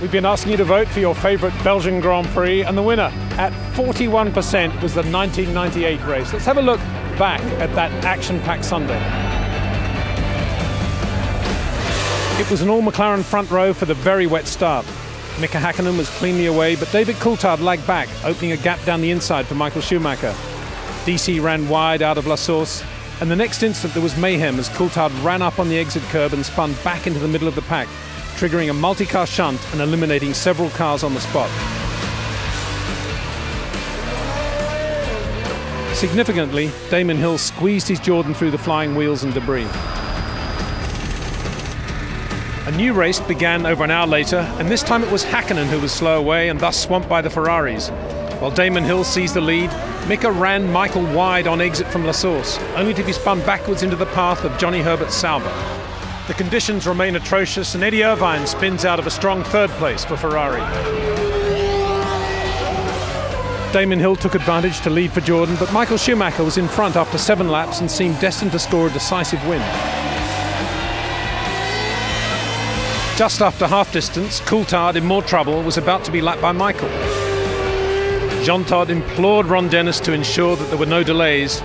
We've been asking you to vote for your favourite Belgian Grand Prix, and the winner at 41% was the 1998 race. Let's have a look back at that action-packed Sunday. It was an all-McLaren front row for the very wet start. Mika Häkkinen was cleanly away, but David Coulthard lagged back, opening a gap down the inside for Michael Schumacher. DC ran wide out of La Source, and the next instant there was mayhem as Coulthard ran up on the exit curb and spun back into the middle of the pack, triggering a multi-car shunt and eliminating several cars on the spot. Significantly, Damon Hill squeezed his Jordan through the flying wheels and debris. A new race began over an hour later, and this time it was Häkkinen who was slow away and thus swamped by the Ferraris. While Damon Hill seized the lead, Mika ran Michael wide on exit from La Source, only to be spun backwards into the path of Johnny Herbert's Sauber. The conditions remain atrocious, and Eddie Irvine spins out of a strong third place for Ferrari. Damon Hill took advantage to lead for Jordan, but Michael Schumacher was in front after 7 laps and seemed destined to score a decisive win. Just after half distance, Coulthard, in more trouble, was about to be lapped by Michael. Jean Todt implored Ron Dennis to ensure that there were no delays,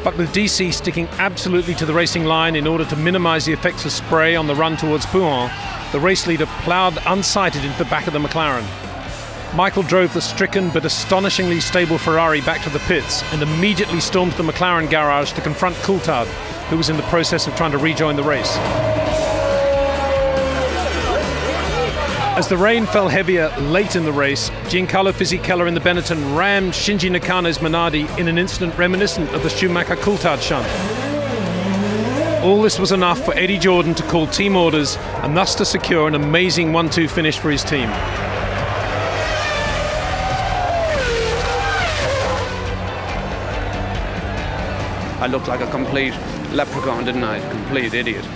but with DC sticking absolutely to the racing line in order to minimise the effects of spray on the run towards Pouhon, the race leader ploughed unsighted into the back of the McLaren. Michael drove the stricken but astonishingly stable Ferrari back to the pits and immediately stormed to the McLaren garage to confront Coulthard, who was in the process of trying to rejoin the race. As the rain fell heavier late in the race, Giancarlo Fisichella in the Benetton rammed Shinji Nakane's Minardi in an incident reminiscent of the Schumacher-Coulthard shunt. All this was enough for Eddie Jordan to call team orders and thus to secure an amazing 1-2 finish for his team. I looked like a complete leprechaun, didn't I? A complete idiot.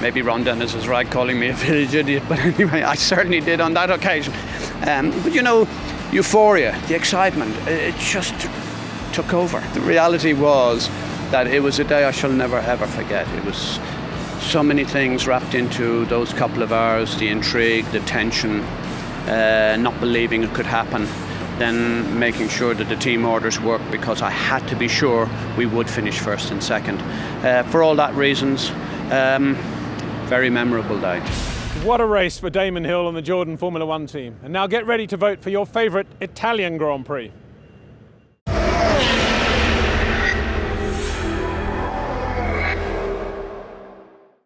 Maybe Ron Dennis was right calling me a village idiot, but anyway, I certainly did on that occasion. But you know, euphoria, the excitement, it just took over. The reality was that it was a day I shall never ever forget. It was so many things wrapped into those couple of hours, the intrigue, the tension, not believing it could happen, then making sure that the team orders worked because I had to be sure we would finish first and second. For all that reasons, very memorable day. What a race for Damon Hill and the Jordan Formula One team. And now get ready to vote for your favourite Italian Grand Prix.